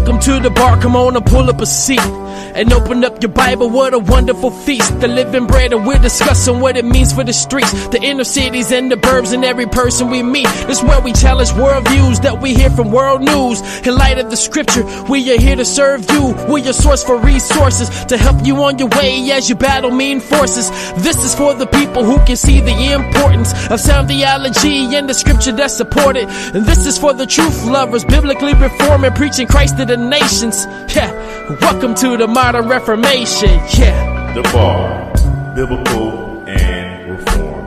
Welcome to the bar, come on and pull up a seat and open up your Bible, what a wonderful feast. The living bread, and we're discussing what it means for the streets, the inner cities and the burbs, and every person we meet. This is where we challenge worldviews that we hear from world news. In light of the scripture, we are here to serve you. We're your source for resources to help you on your way as you battle mean forces. This is for the people who can see the importance of sound theology and the scripture that support it. And this is for the truth lovers, biblically reforming, preaching Christ to the nations. Yeah, welcome to the modern Reformation. Yeah, the bar, biblical and reformed.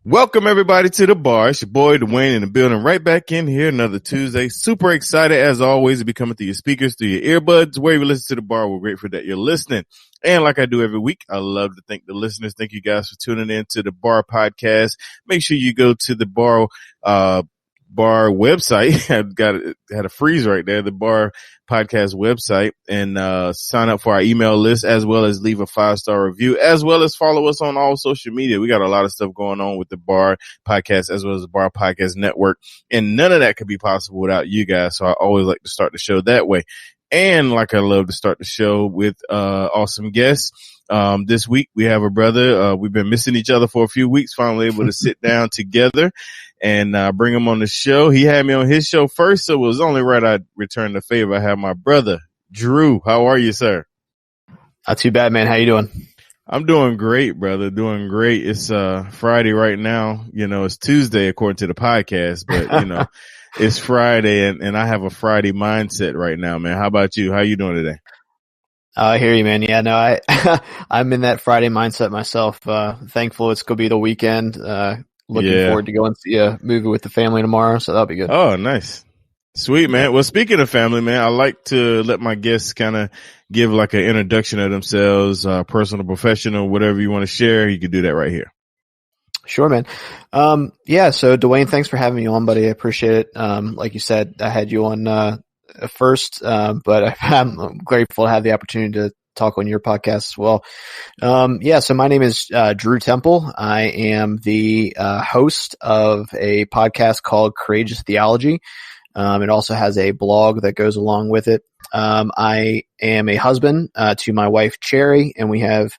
Welcome everybody to the bar. It's your boy Dwayne in the building, right back in here another Tuesday. Super excited as always to be coming through your speakers, through your earbuds, where you listen to the bar. We're grateful that you're listening. And like I do every week, I love to thank the listeners. Thank you guys for tuning in to the Bar podcast. Make sure you go to the Bar website. I had a freeze right there. The Bar podcast website, and sign up for our email list, as well as leave a 5-star review, as well as follow us on all social media. We got a lot of stuff going on with the Bar podcast, as well as the Bar podcast network, and none of that could be possible without you guys. So I always like to start the show that way. And like I love to start the show with awesome guests. This week we have a brother. We've been missing each other for a few weeks. Finally able to sit down together and bring him on the show. He had me on his show first, so it was only right I returned the favor. I have my brother, Drew. How are you, sir? Not too bad, man. How you doing? I'm doing great, brother. Doing great. It's Friday right now. You know, it's Tuesday according to the podcast, but you know, it's Friday and I have a Friday mindset right now, man. How about you? How you doing today? I hear you, man. Yeah, no, I'm in that Friday mindset myself. Thankful it's going to be the weekend. Looking forward to going to see a movie with the family tomorrow. So that'll be good. Oh, nice. Sweet, man. Well, speaking of family, man, I like to let my guests kind of give like an introduction of themselves, personal, professional, whatever you want to share. You can do that right here. Sure, man. Yeah. So Dwayne, thanks for having me on, buddy. I appreciate it. Like you said, I had you on, first, but I'm grateful to have the opportunity to talk on your podcast as well. Yeah. So my name is, Drew Temple. I am the, host of a podcast called Courageous Theology. It also has a blog that goes along with it. I am a husband, to my wife, Cherry, and we have,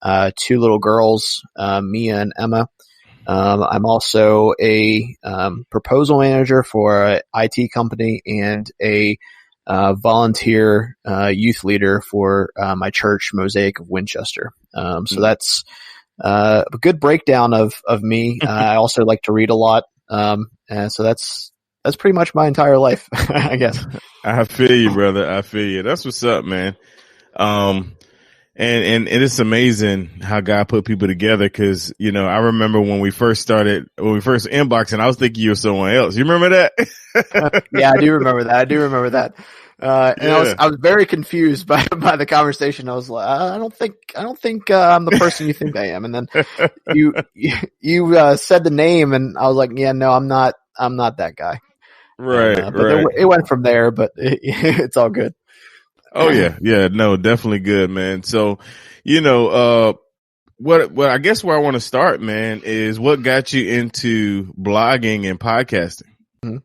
2 little girls, Mia and Emma. I'm also a proposal manager for an IT company and a volunteer youth leader for my church, Mosaic of Winchester. So that's a good breakdown of me. I also like to read a lot, and so that's pretty much my entire life, I guess. I feel you, brother. I feel you. That's what's up, man. And it's amazing how God put people together. Cause, you know, I remember when we first inboxing, I was thinking you were someone else. You remember that? Yeah, I do remember that. And yeah. I was very confused by the conversation. I was like, I don't think I'm the person you think I am. And then you said the name and I was like, yeah, no, I'm not that guy. Right. But right. It went from there, but it's all good. Oh yeah. Yeah. No, definitely good, man. So, you know, what I guess where I want to start, man, is what got you into blogging and podcasting? Mm-hmm.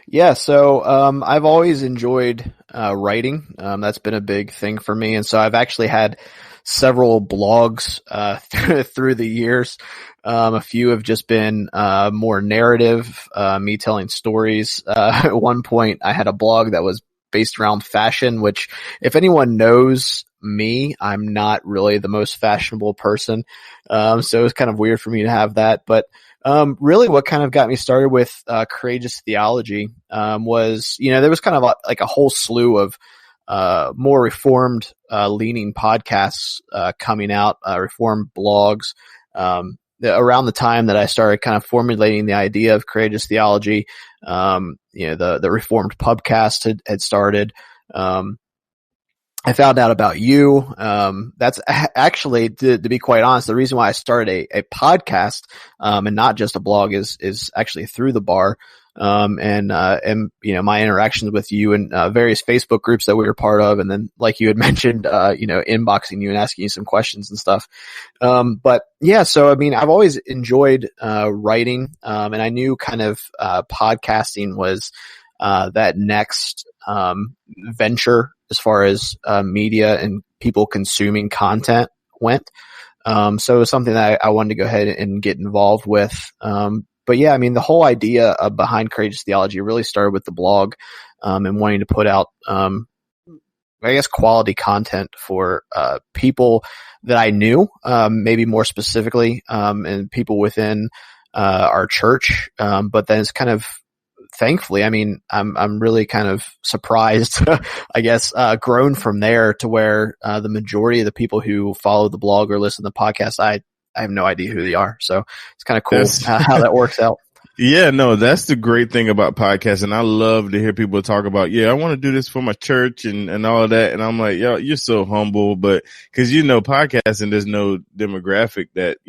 Yeah. So, I've always enjoyed, writing. That's been a big thing for me. And so I've actually had several blogs, through the years. A few have just been, more narrative, me telling stories. At one point I had a blog that was based around fashion, which if anyone knows me, I'm not really the most fashionable person. So it was kind of weird for me to have that. But really what kind of got me started with Courageous Theology was, you know, there was kind of like a whole slew of more reformed leaning podcasts coming out, reformed blogs. Around the time that I started kind of formulating the idea of Courageous Theology, you know, the Reformed Pubcast had started. I found out about you. That's actually, to be quite honest, the reason why I started a podcast, and not just a blog is actually through the bar. and my interactions with you and various Facebook groups that we were part of, and then like you had mentioned, inboxing you and asking you some questions and stuff. But yeah, so I mean, I've always enjoyed writing, and I knew kind of podcasting was that next venture as far as media and people consuming content went. So it was something that I wanted to go ahead and get involved with. But yeah, I mean, the whole idea behind Courageous Theology really started with the blog, and wanting to put out, I guess, quality content for people that I knew, maybe more specifically, and people within our church. But then it's kind of, thankfully, I mean, I'm really kind of surprised, I guess, grown from there to where the majority of the people who follow the blog or listen to the podcast, I have no idea who they are. So it's kind of cool how that works out. Yeah, no, that's the great thing about podcasts. And I love to hear people talk about, I want to do this for my church and all of that. And I'm like, yo, you're so humble. But cause podcasting, there's no demographic that,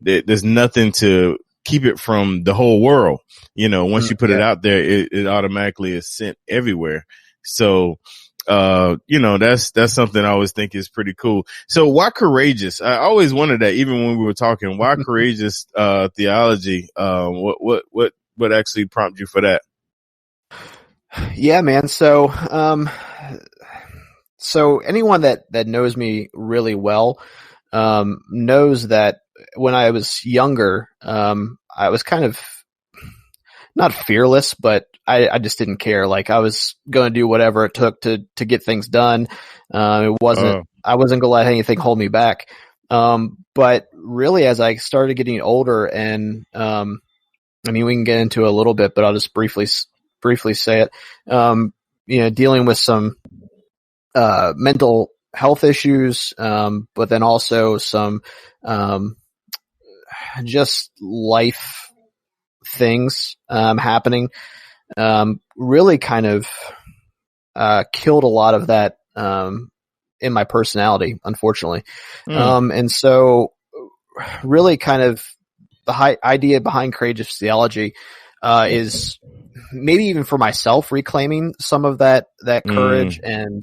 there's nothing to keep it from the whole world. Once you put it out there, it automatically is sent everywhere. So, that's something I always think is pretty cool. So why Courageous? I always wondered that, even when we were talking, why Courageous, theology? What actually prompted you for that? Yeah, man. So anyone that knows me really well, knows that when I was younger, I was kind of not fearless, but I just didn't care. Like, I was going to do whatever it took to get things done. I wasn't going to let anything hold me back. But really, as I started getting older, and I mean, we can get into it a little bit, but I'll just briefly say it. Dealing with some mental health issues, but then also some just life things happening, really kind of killed a lot of that in my personality, unfortunately. And so really kind of the idea behind Courageous Theology is maybe even for myself reclaiming some of that courage and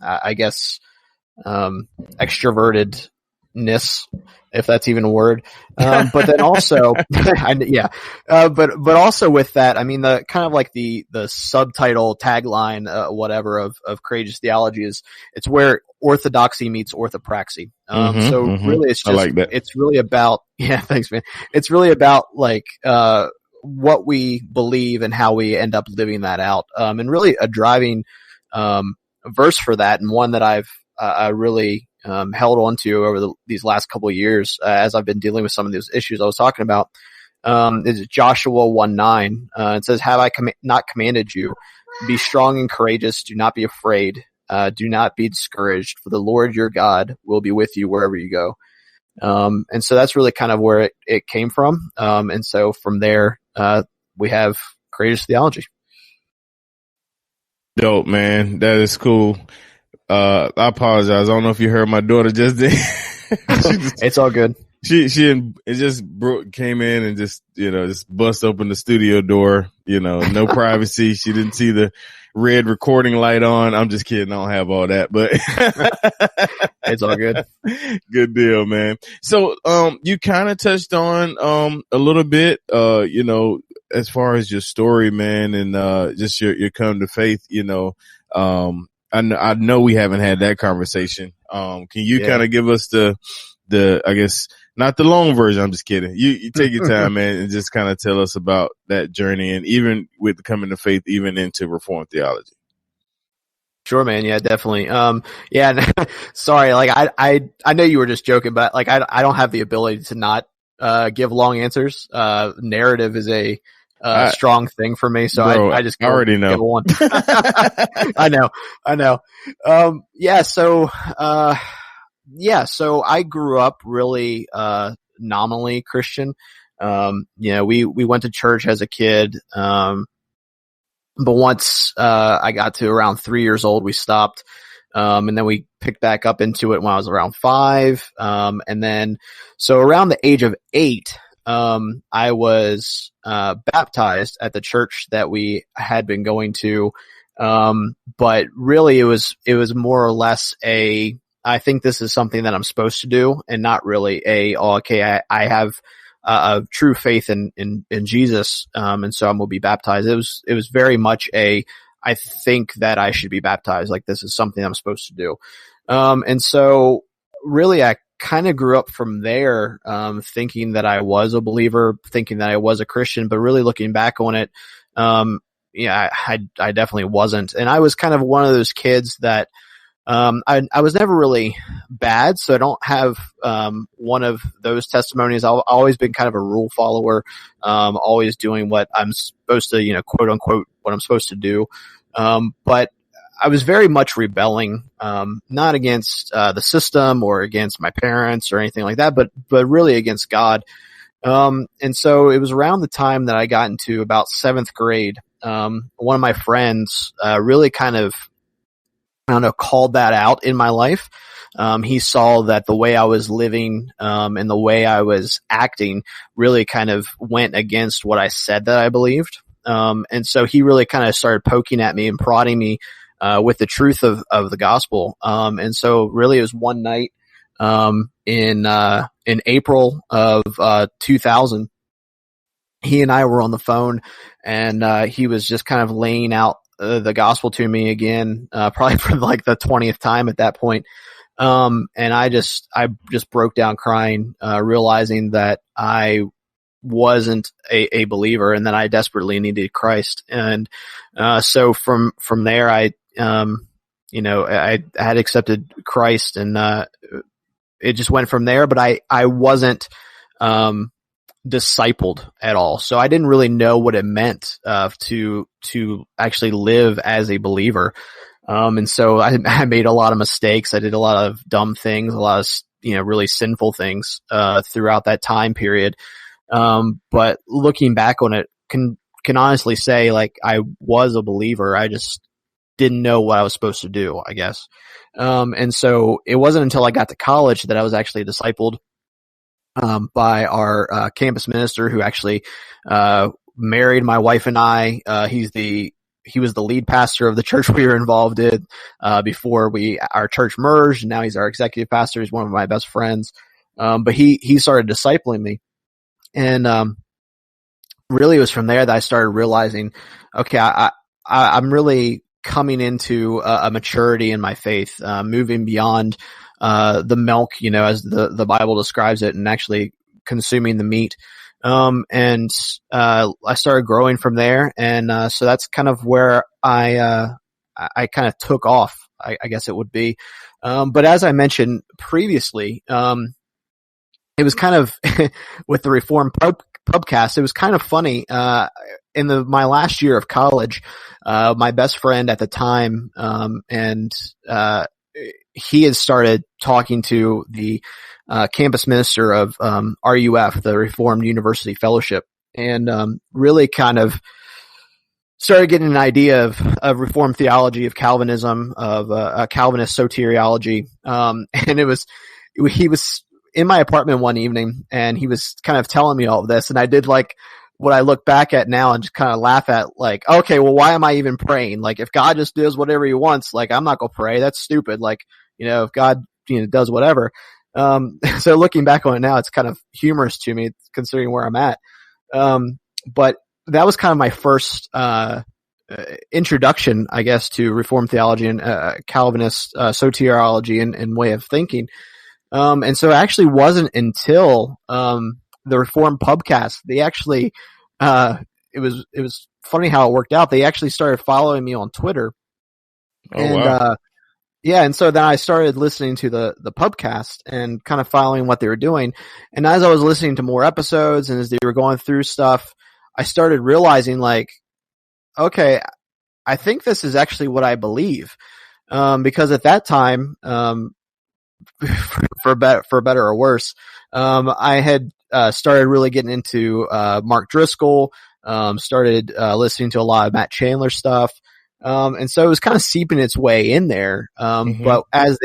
I guess extrovertedness, if that's even a word. But then also, but also with that, I mean, the kind of like the subtitle tagline, whatever of Courageous Theology is, it's where orthodoxy meets orthopraxy. Really it's just, I like that. It's really about, thanks, man. It's really about like, what we believe and how we end up living that out. And really a driving, verse for that, and one that I've, really, held on to over these last couple of years, as I've been dealing with some of those issues I was talking about, is Joshua 1:9. It says, have I not commanded you? Be strong and courageous. Do not be afraid. Do not be discouraged, for the Lord your God will be with you wherever you go. And so that's really kind of where it came from. And so from there, we have Courageous Theology. Dope, man. That is cool. I apologize. I don't know if you heard my daughter just did. It's all good. She came in and just bust open the studio door, no privacy. She didn't see the red recording light on. I'm just kidding. I don't have all that, but it's all good. Good deal, man. So, you kind of touched on, a little bit, as far as your story, man, and, just your come to faith, I know we haven't had that conversation. Can you kind of give us the, I guess, not the long version. I'm just kidding. You take your time, man, and just kind of tell us about that journey, and even with coming to faith, even into Reformed theology. Sure, man. Yeah, definitely. Sorry. Like, I know you were just joking, but like, I don't have the ability to not, give long answers. Narrative is a strong thing for me. So bro, I just already know. One. I know. So I grew up really, nominally Christian. We went to church as a kid. But once, I got to around 3 years old, we stopped. And then we picked back up into it when I was around 5. And then, so around the age of 8, I was baptized at the church that we had been going to. But really it was more or less I think this is something that I'm supposed to do, and not really I have a true faith in Jesus. And so I'm going to be baptized. It was very much I think that I should be baptized. Like, this is something I'm supposed to do. And so really I kind of grew up from there, thinking that I was a believer, thinking that I was a Christian, but really looking back on it, yeah, I definitely wasn't. And I was kind of one of those kids that, I was never really bad, so I don't have, one of those testimonies. I've always been kind of a rule follower, always doing what I'm supposed to, quote unquote, what I'm supposed to do. But I was very much rebelling, not against, the system or against my parents or anything like that, but really against God. And so it was around the time that I got into about 7th grade. One of my friends, really kind of, I don't know, called that out in my life. He saw that the way I was living, and the way I was acting really kind of went against what I said that I believed. And so he really kind of started poking at me and prodding me, with the truth of the gospel. And so really it was one night, in April of, 2000, he and I were on the phone, and, he was just kind of laying out the gospel to me again, probably for like the 20th time at that point. And I just broke down crying, realizing that I wasn't a believer and that I desperately needed Christ. And, so from there, I had accepted Christ, and, it just went from there, but I wasn't, discipled at all. So I didn't really know what it meant, to actually live as a believer. And so I made a lot of mistakes. I did a lot of dumb things, a lot of, really sinful things, throughout that time period. But looking back on it, can honestly say, like, I was a believer. I just didn't know what I was supposed to do, I guess. And so it wasn't until I got to college that I was actually discipled, by our, campus minister, who actually, married my wife and I. He was the lead pastor of the church we were involved in, before our church merged, and now he's our executive pastor. He's one of my best friends. But he started discipling me. And, really it was from there that I started realizing, okay, I'm really coming into a maturity in my faith, moving beyond, the milk, as the Bible describes it, and actually consuming the meat. And I started growing from there. And, so that's kind of where I kind of took off, I guess it would be. But as I mentioned previously, it was kind of with the Reformed pubcast, it was kind of funny. In my last year of college, my best friend at the time, he had started talking to the, campus minister of, RUF, the Reformed University Fellowship, and, really kind of started getting an idea of Reformed theology, of Calvinism, of, Calvinist soteriology. And he was in my apartment one evening, and he was kind of telling me all of this, and I did like what I look back at now and just kind of laugh at, like, okay, well, why am I even praying? Like, if God just does whatever he wants, like, I'm not going to pray. That's stupid. Like, if God, does whatever. So looking back on it now, it's kind of humorous to me considering where I'm at. But that was kind of my first, introduction, I guess, to Reformed theology and, Calvinist, soteriology and way of thinking. And so it actually wasn't until, the Reformed pubcast, they actually, it was funny how it worked out. They actually started following me on Twitter. Oh, and, wow. Yeah, and so then I started listening to the pubcast and kind of following what they were doing. And as I was listening to more episodes and as they were going through stuff, I started realizing, like, okay, I think this is actually what I believe. Because at that time, for better or worse, I had, started really getting into, Mark Driscoll, started, listening to a lot of Matt Chandler stuff. And so it was kind of seeping its way in there. But as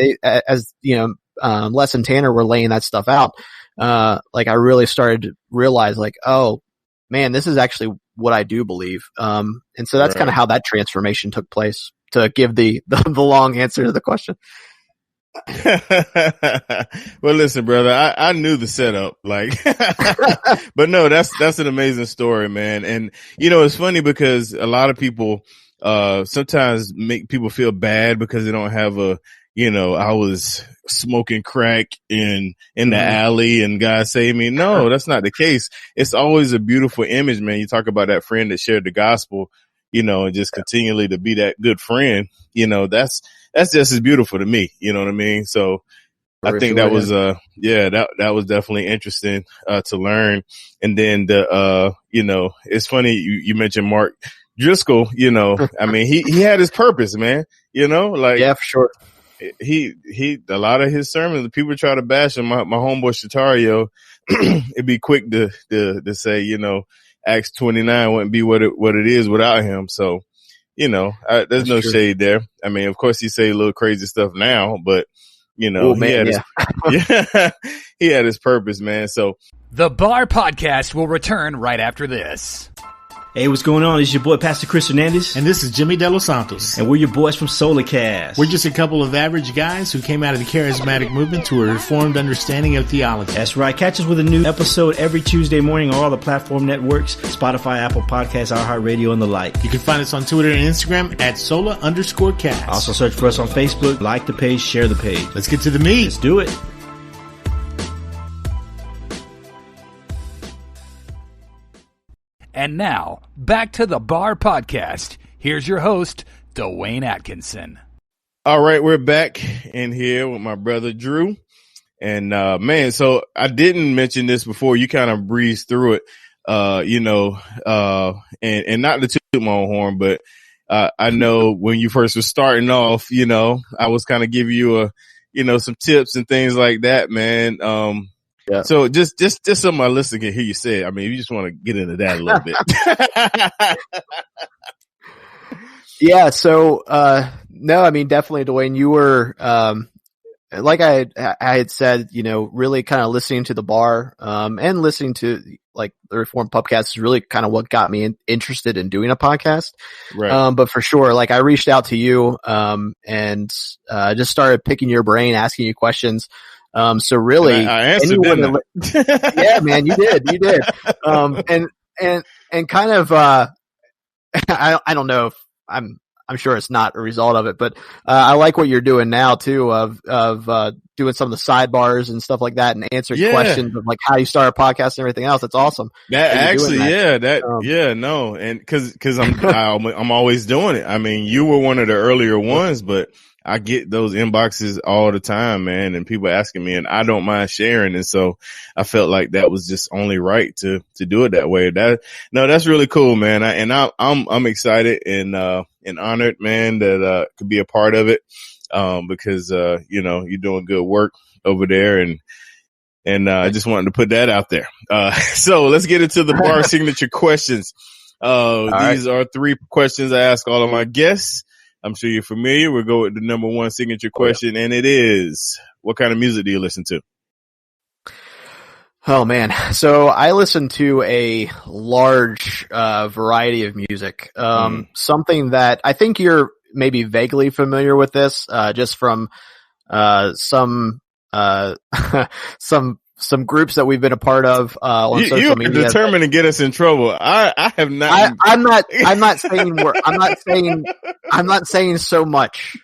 Les and Tanner were laying that stuff out, like I really started to realize like, oh man, this is actually what I do believe. And so that's kind of how that transformation took place, to give the long answer to the question. Well, listen, brother, I knew the setup, like, but no, that's an amazing story, man. And, you know, it's funny because a lot of people, sometimes make people feel bad because they don't have I was smoking crack in the alley and God saved me. No, that's not the case. It's always a beautiful image, man. You talk about that friend that shared the gospel, and just continually to be that good friend, that's just as beautiful to me. You know what I mean? So I think that was, that was definitely interesting, to learn. And then it's funny you mentioned Mark Driscoll, I mean, he had his purpose, man, yeah, for sure. He a lot of his sermons, people try to bash him. My homeboy Shatario, it'd be quick to say, Acts 29 wouldn't be what it is without him. So, there's That's no true. Shade there. I mean, of course he say a little crazy stuff now, but he had he had his purpose, man. So the B.A.R podcast will return right after this. Hey, what's going on? It's your boy, Pastor Chris Hernandez. And this is Jimmy De Los Santos. And we're your boys from Solarcast. We're just a couple of average guys who came out of the charismatic movement to a reformed understanding of theology. That's right. Catch us with a new episode every Tuesday morning on all the platform networks, Spotify, Apple Podcasts, iHeartRadio, and the like. You can find us on Twitter and Instagram at Sola_cast. Also search for us on Facebook, like the page, share the page. Let's get to the meat. Let's do it. And now, back to the B.A.R podcast. Here's your host, Dwayne Atkinson. All right, we're back in here with my brother Drew. And man, so I didn't mention this before. You kind of breezed through it, and not to toot my own horn, but I know when you first were starting off, I was kind of giving you some tips and things like that, man. Yeah. So just so my listener can hear you say it. I mean, you just want to get into that a little bit. Yeah. So, no, I mean, definitely, Dwayne, you were, like I had said, really kind of listening to the B.A.R, and listening to like the Reformed Pubcast is really kind of what got me interested in doing a podcast. Right. But for sure, like I reached out to you, and just started picking your brain, asking you questions. So really, I answered that. Yeah, man, you did. And kind of, I don't know if I'm sure it's not a result of it, but, I like what you're doing now too, of doing some of the sidebars and stuff like that and answering questions of like how you start a podcast and everything else. That's awesome. That actually, no. And cause I'm always doing it. I mean, you were one of the earlier ones, but I get those inboxes all the time, man, and people asking me, and I don't mind sharing. And so I felt like that was just only right to do it that way. That's really cool, man. I'm excited and honored, man, that, could be a part of it. Because, you're doing good work over there and I just wanted to put that out there. So let's get into the B.A.R signature questions. These are 3 questions I ask all of my guests. I'm sure you're familiar. We'll go with the number 1 signature question, and it is, what kind of music do you listen to? Oh man. So I listen to a large, variety of music. Something that I think you're maybe vaguely familiar with this, just from, some groups that we've been a part of, on social media. You're determined to get us in trouble. I have not. I'm not saying so much.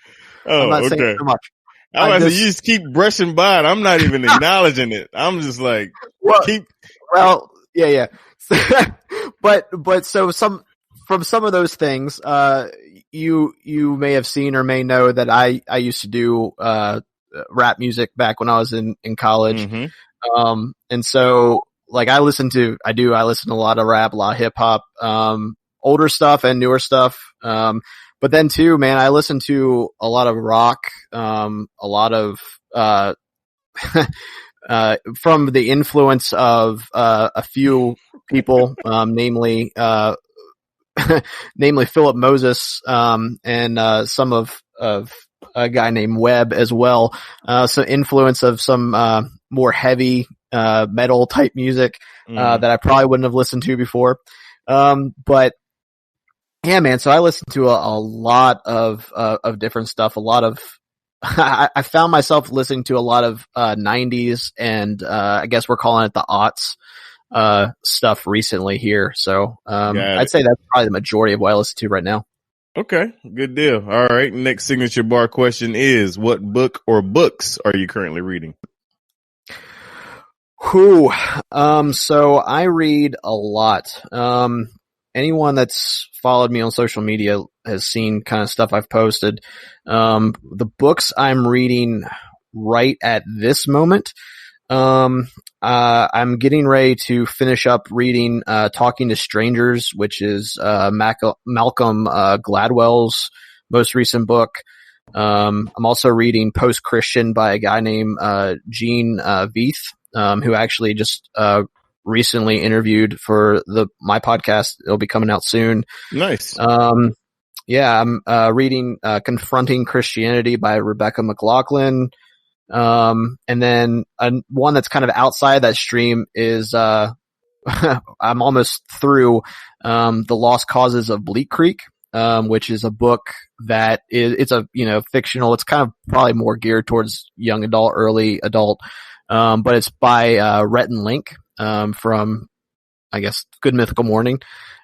Oh, I'm not saying so much. You just keep brushing by it. I'm not even acknowledging it. I'm just like, yeah. But so from some of those things, you may have seen or may know that I used to do, rap music back when I was in college. Mm-hmm. And so like I listen to a lot of rap, a lot of hip hop, older stuff and newer stuff. But then too, man, I listen to a lot of rock, a lot of, from the influence of, a few people, namely Philip Moses, and, some of a guy named Webb as well. So influence of some, more heavy, metal type music, that I probably wouldn't have listened to before. But yeah, man, so I listen to a lot of different stuff, a lot of, I found myself listening to a lot of, 90s and, I guess we're calling it the aughts, stuff recently here. So, I'd say that's probably the majority of what I listen to right now. Okay, good deal. All right. Next signature bar question is, what book or books are you currently reading? So I read a lot. Anyone that's followed me on social media has seen kind of stuff I've posted. The books I'm reading right at this moment, I'm getting ready to finish up reading, Talking to Strangers, which is, Malcolm, Gladwell's most recent book. I'm also reading Post-Christian by a guy named, Gene, Veith, who actually just, recently interviewed for my podcast. It'll be coming out soon. Nice. Yeah, I'm, reading, Confronting Christianity by Rebecca McLaughlin. And then one that's kind of outside that stream is, I'm almost through, The Lost Causes of Bleak Creek, which is a book that it's a, fictional. It's kind of probably more geared towards young adult, early adult. But it's by, Rhett and Link, from, I guess, Good Mythical Morning.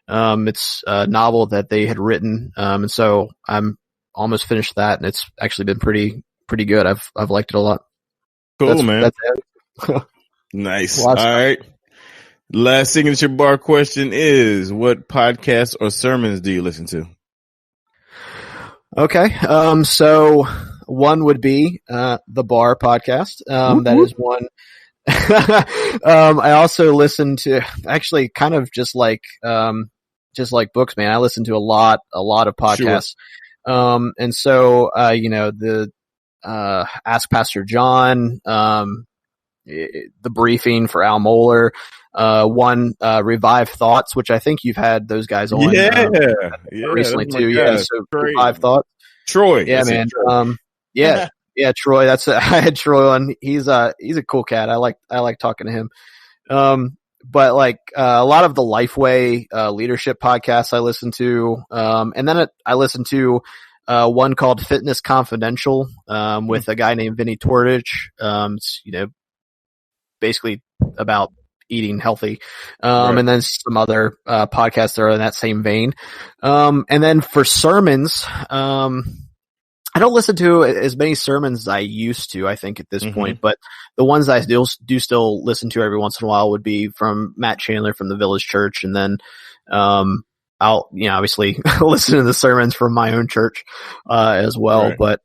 It's a novel that they had written. And so I'm almost finished that, and it's actually been pretty good. I've liked it a lot. Cool, man. That's it. Nice. All right. Last signature bar question is, what podcasts or sermons do you listen to? Okay. So one would be, the B.A.R. podcast. That is one. I also listen to, actually kind of just like books, man. I listen to a lot of podcasts. Sure. And so, the, Ask Pastor John, the briefing for Al Mohler, one, Revive Thoughts, which I think you've had those guys on, recently too. Yeah. So Revive Thoughts. Troy. Yeah, man. Yeah. Yeah, Troy. I had Troy on. He's a cool cat. I like talking to him. But like, a lot of the Lifeway, leadership podcasts I listen to. And then I listen to, one called Fitness Confidential, with a guy named Vinny Torridge. It's, basically about eating healthy. Right. And then some other, podcasts that are in that same vein. And then for sermons, I don't listen to as many sermons as I used to, I think, at this point, but the ones I do still listen to every once in a while would be from Matt Chandler from the Village Church. And then, I'll, obviously listen to the sermons from my own church, as well. Right. But,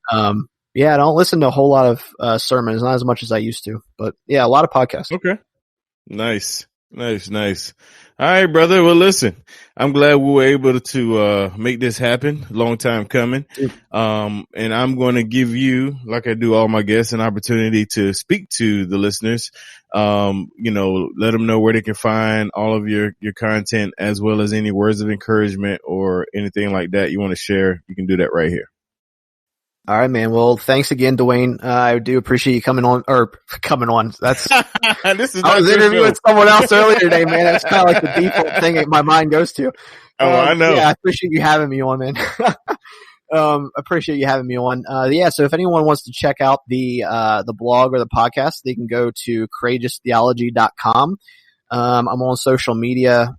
yeah, I don't listen to a whole lot of, sermons, not as much as I used to, but yeah, a lot of podcasts. Okay. Nice. All right, brother. Well, listen, I'm glad we were able to make this happen. Long time coming. And I'm going to give you, like I do all my guests, an opportunity to speak to the listeners. Let them know where they can find all of your content, as well as any words of encouragement or anything like that you want to share. You can do that right here. All right, man. Well, thanks again, Dwayne. I do appreciate you coming on. That's, I was interviewing someone else earlier today, man. That's kind of like the default thing that my mind goes to. I know. Yeah, I appreciate you having me on, man. Appreciate you having me on. So if anyone wants to check out the blog or the podcast, they can go to courageoustheology.com. I'm on social media,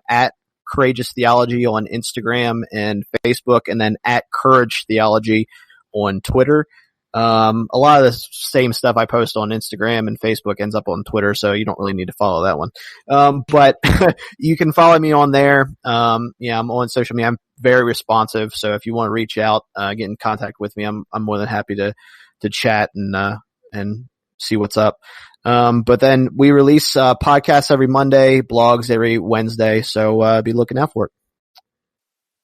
at Courageous Theology on Instagram and Facebook, and then at Courage Theology on Twitter. A lot of the same stuff I post on Instagram and Facebook ends up on Twitter, so you don't really need to follow that one. But you can follow me on there. I'm on social media. I'm very responsive, so if you want to reach out, get in contact with me, I'm more than happy to chat and see what's up. But then we release podcasts every Monday, blogs every Wednesday, so be looking out for it.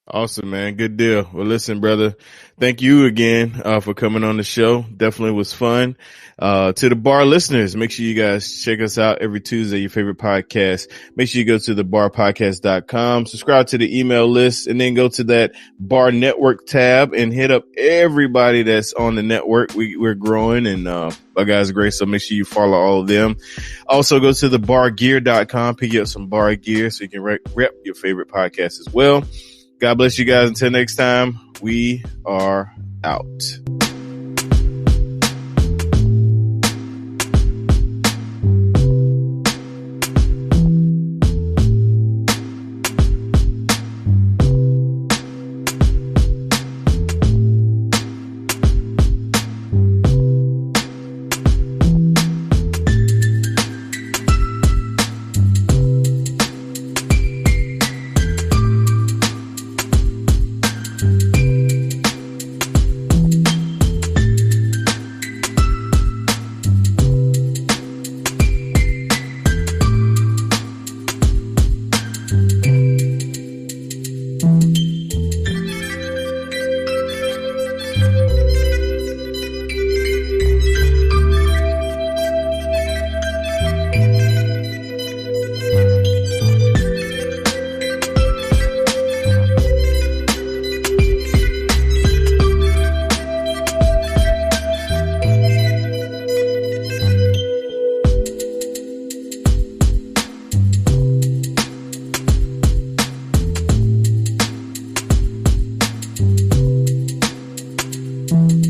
Awesome, man. Good deal. Well, listen, brother, thank you again for coming on the show. Definitely was fun. To the bar listeners, make sure you guys check us out every Tuesday, your favorite podcast. Make sure you go to thebarpodcast.com, subscribe to the email list, and then go to that Bar Network tab and hit up everybody that's on the network. We're growing, and our guys are great, so make sure you follow all of them. Also, go to thebargear.com, pick up some bar gear so you can rep your favorite podcast as well. God bless you guys. Until next time, we are out. you.